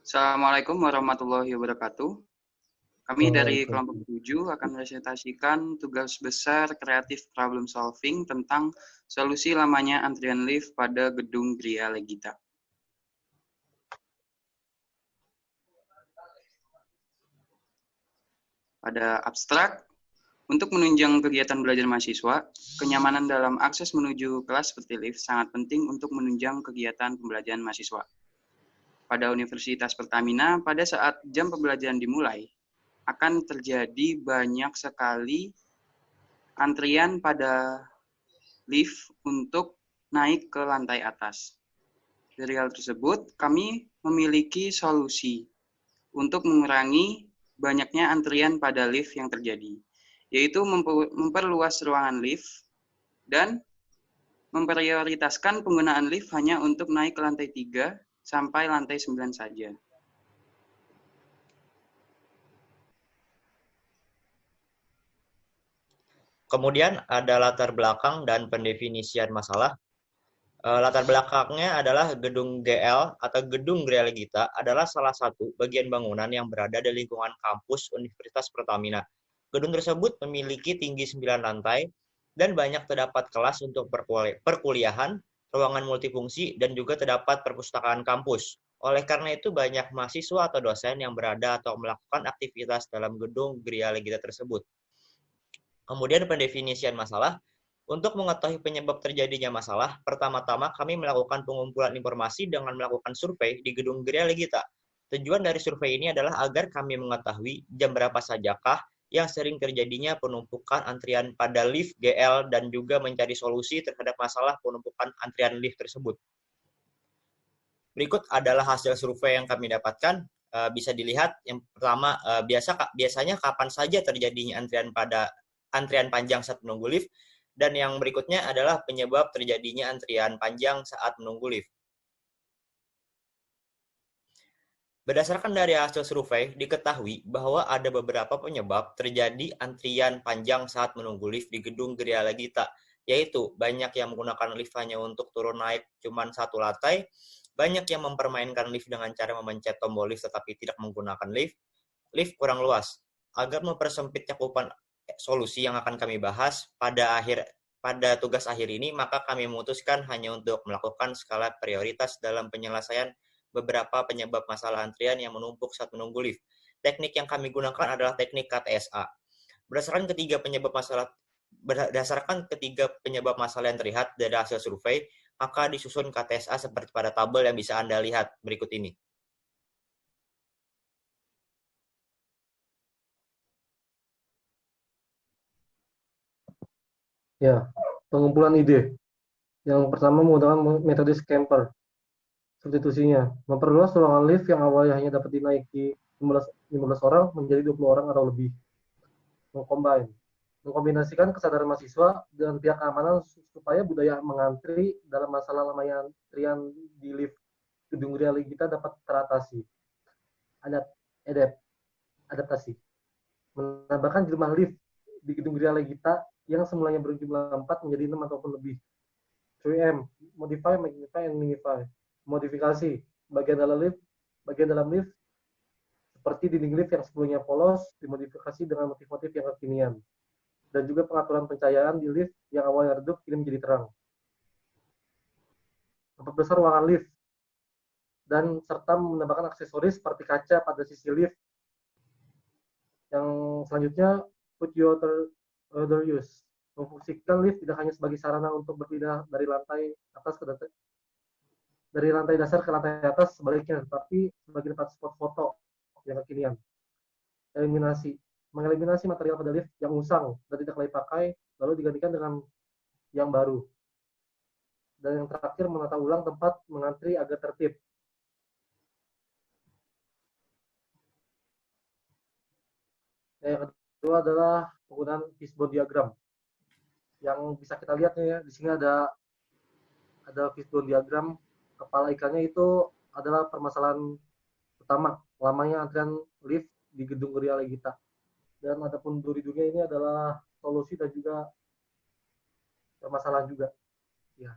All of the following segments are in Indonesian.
Assalamualaikum warahmatullahi wabarakatuh. Kami dari kelompok Waalaikumsalam. 7 akan presentasikan tugas besar kreatif problem solving tentang solusi lamanya antrian lift pada gedung Gria Legita. Pada abstrak, untuk menunjang kegiatan belajar mahasiswa, kenyamanan dalam akses menuju kelas seperti lift sangat penting untuk menunjang kegiatan pembelajaran mahasiswa. Pada Universitas Pertamina, pada saat jam pembelajaran dimulai, akan terjadi banyak sekali antrian pada lift untuk naik ke lantai atas. Dari hal tersebut, kami memiliki solusi untuk mengurangi banyaknya antrian pada lift yang terjadi, yaitu memperluas ruangan lift dan memprioritaskan penggunaan lift hanya untuk naik ke lantai 3 sampai lantai 9 saja. Kemudian ada latar belakang dan pendefinisian masalah. Latar belakangnya adalah gedung GL atau gedung Gria Legita adalah salah satu bagian bangunan yang berada di lingkungan kampus Universitas Pertamina. Gedung tersebut memiliki tinggi 9 lantai dan banyak terdapat kelas untuk perkuliahan, ruangan multifungsi, dan juga terdapat perpustakaan kampus. Oleh karena itu, banyak mahasiswa atau dosen yang berada atau melakukan aktivitas dalam gedung Gria Legita tersebut. Kemudian pendefinisian masalah. Untuk mengetahui penyebab terjadinya masalah, pertama-tama kami melakukan pengumpulan informasi dengan melakukan survei di gedung Gria Legita. Tujuan dari survei ini adalah agar kami mengetahui jam berapa sajakah yang sering terjadinya penumpukan antrian pada lift GL dan juga mencari solusi terhadap masalah penumpukan antrian lift tersebut. Berikut adalah hasil survei yang kami dapatkan. Bisa dilihat yang pertama, biasanya kapan saja terjadinya antrian panjang saat menunggu lift. Dan yang berikutnya adalah penyebab terjadinya antrian panjang saat menunggu lift. Berdasarkan dari hasil survei, diketahui bahwa ada beberapa penyebab terjadi antrian panjang saat menunggu lift di gedung Gria Legita, yaitu banyak yang menggunakan lift hanya untuk turun naik cuma satu lantai, banyak yang mempermainkan lift dengan cara memencet tombol lift tetapi tidak menggunakan lift kurang luas. Agar mempersempit cakupan solusi yang akan kami bahas pada tugas akhir ini, maka kami memutuskan hanya untuk melakukan skala prioritas dalam penyelesaian beberapa penyebab masalah antrian yang menumpuk saat menunggu lift. Teknik yang kami gunakan adalah teknik KTSA. Berdasarkan ketiga penyebab masalah yang terlihat dari hasil survei, maka disusun KTSA seperti pada tabel yang bisa Anda lihat berikut ini. Ya, pengumpulan ide. Yang pertama menggunakan metode Scamper. Substitusinya, memperluas ruangan lift yang awalnya hanya dapat dinaiki 15 orang menjadi 20 orang atau lebih. Mengkombinasikan kesadaran mahasiswa dengan pihak keamanan supaya budaya mengantri dalam masalah lamanya antrian di lift gedung Gria Legita dapat teratasi. Adaptasi. Menambahkan jumlah lift di gedung Gria Legita yang semulanya berjumlah 4 menjadi 6 ataupun lebih. 3M, modify, magnify, and minify. Modifikasi, bagian dalam lift seperti dinding lift yang sebelumnya polos dimodifikasi dengan motif-motif yang kekinian. Dan juga pengaturan pencahayaan di lift yang awalnya redup kini menjadi terang. Memperbesar ruangan lift dan serta menambahkan aksesoris seperti kaca pada sisi lift. Yang selanjutnya, put your other use. Memfungsikan lift tidak hanya sebagai sarana untuk berpindah dari lantai dasar ke lantai atas sebaliknya, tetapi sebagai tempat spot foto yang kekinian. Mengeliminasi material pada lift yang usang dan tidak layak pakai, lalu digantikan dengan yang baru. Dan yang terakhir, menata ulang tempat mengantri agar tertib. Yang kedua adalah penggunaan fishbone diagram. Yang bisa kita lihat nih ya, di sini ada fishbone diagram. Kepala ikannya itu adalah permasalahan utama, lamanya antrian lift di gedung Gria Legita. Dan adapun duri-durinya ini adalah solusi dan juga permasalahan juga. Ya.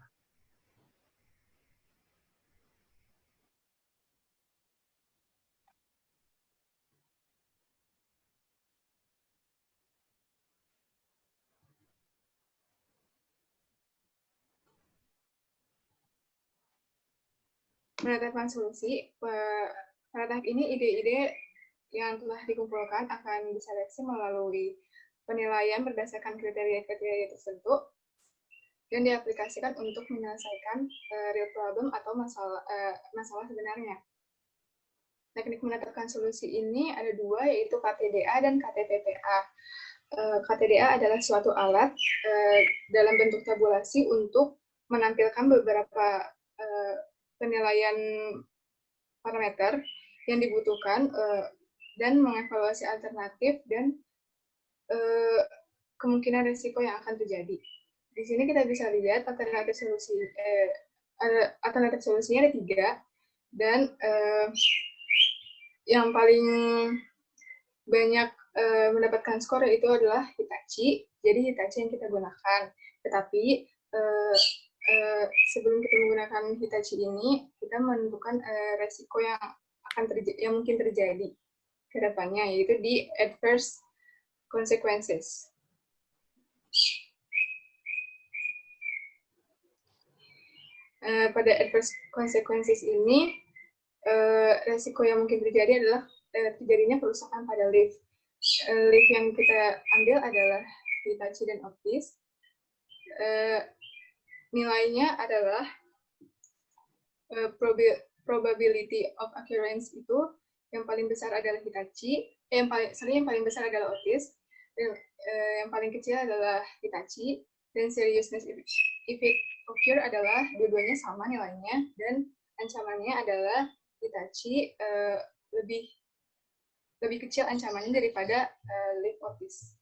menetapkan solusi, pada tahap ini ide-ide yang telah dikumpulkan akan diseleksi melalui penilaian berdasarkan kriteria-kriteria tertentu dan diaplikasikan untuk menyelesaikan real problem atau masalah sebenarnya. Teknik menetapkan solusi ini ada dua, yaitu KTDA dan KTPPA. KTDA adalah suatu alat dalam bentuk tabulasi untuk menampilkan beberapa penilaian parameter yang dibutuhkan dan mengevaluasi alternatif dan kemungkinan risiko yang akan terjadi. Di sini kita bisa lihat alternatif solusinya ada 3, dan yang paling banyak mendapatkan skor itu adalah Hitachi. Jadi Hitachi yang kita gunakan. Tetapi sebelum kita menggunakan Hitachi ini, kita menentukan resiko yang mungkin terjadi ke depannya, yaitu di adverse consequences. Pada adverse consequences ini, resiko yang mungkin terjadi adalah terjadinya kerusakan pada lift. Lift yang kita ambil adalah Hitachi dan Otis. Nilainya adalah probability of occurrence itu yang paling besar adalah Hitachi, yang paling besar adalah Otis, dan yang paling kecil adalah Hitachi, dan seriousness if it occur adalah dua-duanya sama nilainya, dan ancamannya adalah Hitachi lebih kecil ancamannya daripada lift Otis.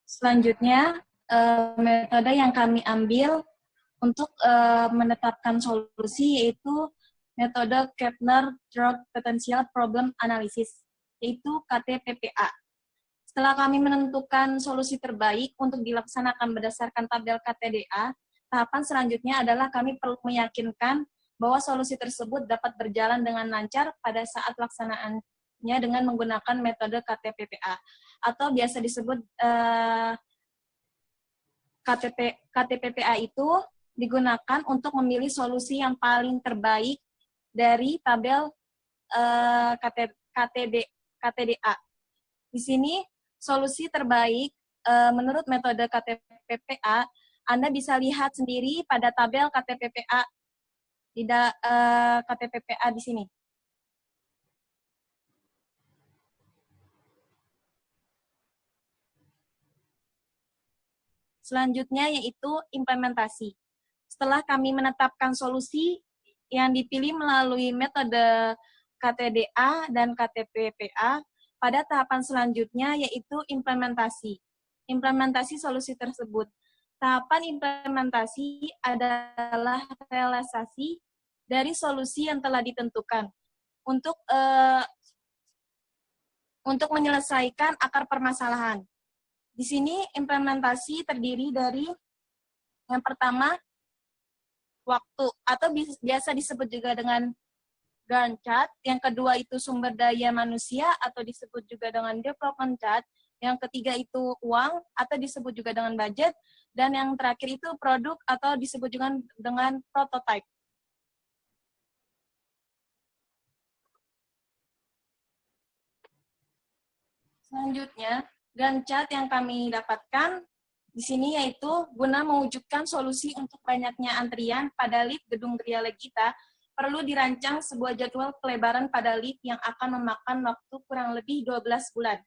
Selanjutnya, metode yang kami ambil untuk menetapkan solusi yaitu metode Kepler-Drott Potential Problem Analysis, yaitu KTPPA. Setelah kami menentukan solusi terbaik untuk dilaksanakan berdasarkan tabel KTDA, tahapan selanjutnya adalah kami perlu meyakinkan bahwa solusi tersebut dapat berjalan dengan lancar pada saat pelaksanaannya dengan menggunakan metode KTPPA, atau biasa disebut KTPPA itu digunakan untuk memilih solusi yang paling terbaik dari tabel KTDA. Di sini, solusi terbaik menurut metode KTPPA, Anda bisa lihat sendiri pada tabel KTPPA KTPPA di sini. Selanjutnya yaitu implementasi. Setelah kami menetapkan solusi yang dipilih melalui metode KTDA dan KTPPA, pada tahapan selanjutnya yaitu implementasi. Implementasi solusi tersebut. Tahapan implementasi adalah realisasi dari solusi yang telah ditentukan untuk menyelesaikan akar permasalahan. Di sini implementasi terdiri dari yang pertama waktu atau biasa disebut juga dengan Gantt chart, yang kedua itu sumber daya manusia atau disebut juga dengan development chart, yang ketiga itu uang atau disebut juga dengan budget, dan yang terakhir itu produk atau disebut juga dengan prototype. Selanjutnya, Gantt chart yang kami dapatkan di sini yaitu guna mewujudkan solusi untuk banyaknya antrian pada lift gedung Gria Legita, perlu dirancang sebuah jadwal pelebaran pada lift yang akan memakan waktu kurang lebih 12 bulan.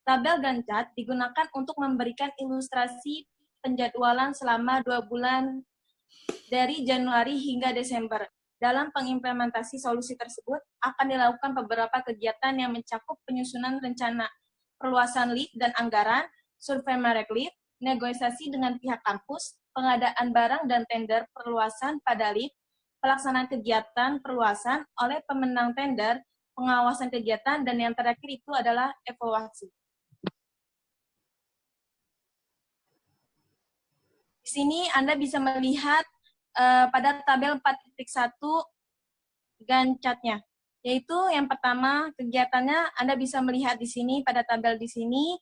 Tabel Gantt chart digunakan untuk memberikan ilustrasi penjadwalan selama 2 bulan dari Januari hingga Desember. Dalam pengimplementasi solusi tersebut akan dilakukan beberapa kegiatan yang mencakup penyusunan rencana perluasan lift dan anggaran, survei merek lift, negosiasi dengan pihak kampus, pengadaan barang dan tender perluasan pada lift, pelaksanaan kegiatan perluasan oleh pemenang tender, pengawasan kegiatan, dan yang terakhir itu adalah evaluasi. Di sini Anda bisa melihat pada tabel 4.1 Gantt chart-nya, yaitu yang pertama kegiatannya Anda bisa melihat di sini pada tabel di sini,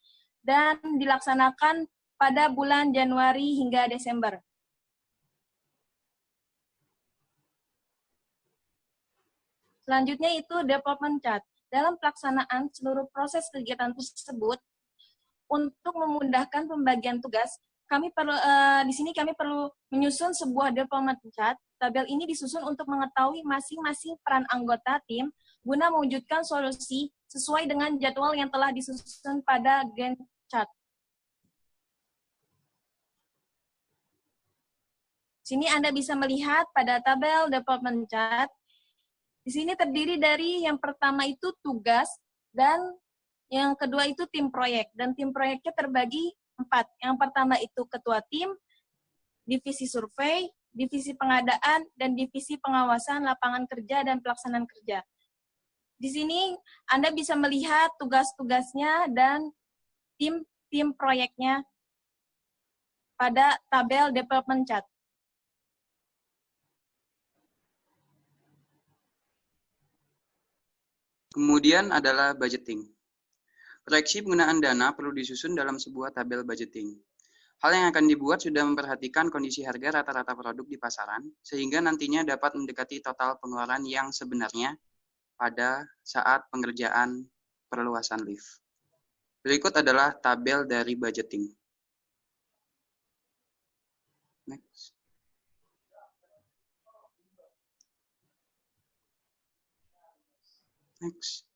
dan dilaksanakan pada bulan Januari hingga Desember. Selanjutnya itu development chart. Dalam pelaksanaan seluruh proses kegiatan tersebut, untuk memudahkan pembagian tugas, di sini kami perlu menyusun sebuah development chart. Tabel ini disusun untuk mengetahui masing-masing peran anggota tim guna mewujudkan solusi sesuai dengan jadwal yang telah disusun pada Gantt chart. Sini Anda bisa melihat pada tabel development chart. Di sini terdiri dari yang pertama itu tugas dan yang kedua itu tim proyek. Dan tim proyeknya terbagi 4. Yang pertama itu ketua tim, divisi survei, divisi pengadaan, dan divisi pengawasan lapangan kerja dan pelaksanaan kerja. Di sini Anda bisa melihat tugas-tugasnya dan tim proyeknya pada tabel development chart. Kemudian adalah budgeting. Proyeksi penggunaan dana perlu disusun dalam sebuah tabel budgeting. Hal yang akan dibuat sudah memperhatikan kondisi harga rata-rata produk di pasaran, sehingga nantinya dapat mendekati total pengeluaran yang sebenarnya pada saat pengerjaan perluasan lift. Berikut adalah tabel dari budgeting. Next. Next.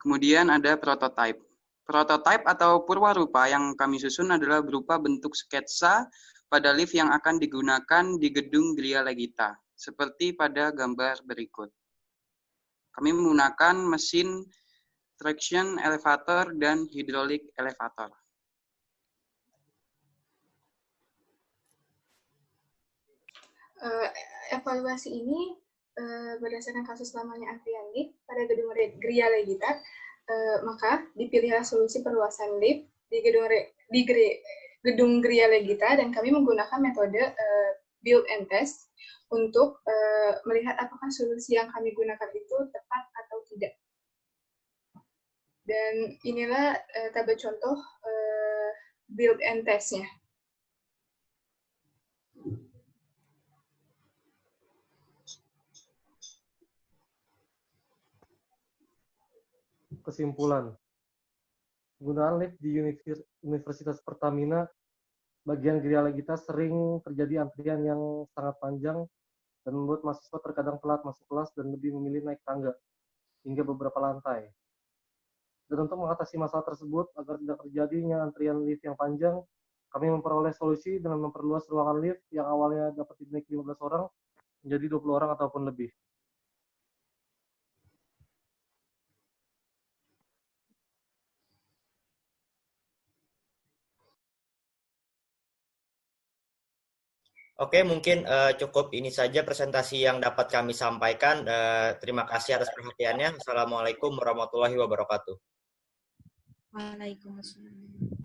Kemudian ada prototype. Prototype atau purwarupa yang kami susun adalah berupa bentuk sketsa pada lift yang akan digunakan di gedung Gria Legita, seperti pada gambar berikut. Kami menggunakan mesin traction elevator dan hydraulic elevator. Evaluasi ini berdasarkan kasus lamanya antrian lift pada gedung Gria Legita, maka dipilihlah solusi perluasan lift di gedung Gria Legita, dan kami menggunakan metode build and test untuk melihat apakah solusi yang kami gunakan itu tepat atau tidak. Dan inilah tabel contoh build and test-nya. Kesimpulan, penggunaan lift di Universitas Pertamina bagian Gria Legita sering terjadi antrian yang sangat panjang dan membuat mahasiswa terkadang telat masuk kelas dan lebih memilih naik tangga hingga beberapa lantai. Dan untuk mengatasi masalah tersebut agar tidak terjadinya antrian lift yang panjang, kami memperoleh solusi dengan memperluas ruangan lift yang awalnya dapat dinaiki 15 orang menjadi 20 orang ataupun lebih. Oke, mungkin cukup ini saja presentasi yang dapat kami sampaikan. Terima kasih atas perhatiannya. Assalamualaikum warahmatullahi wabarakatuh. Waalaikumsalam.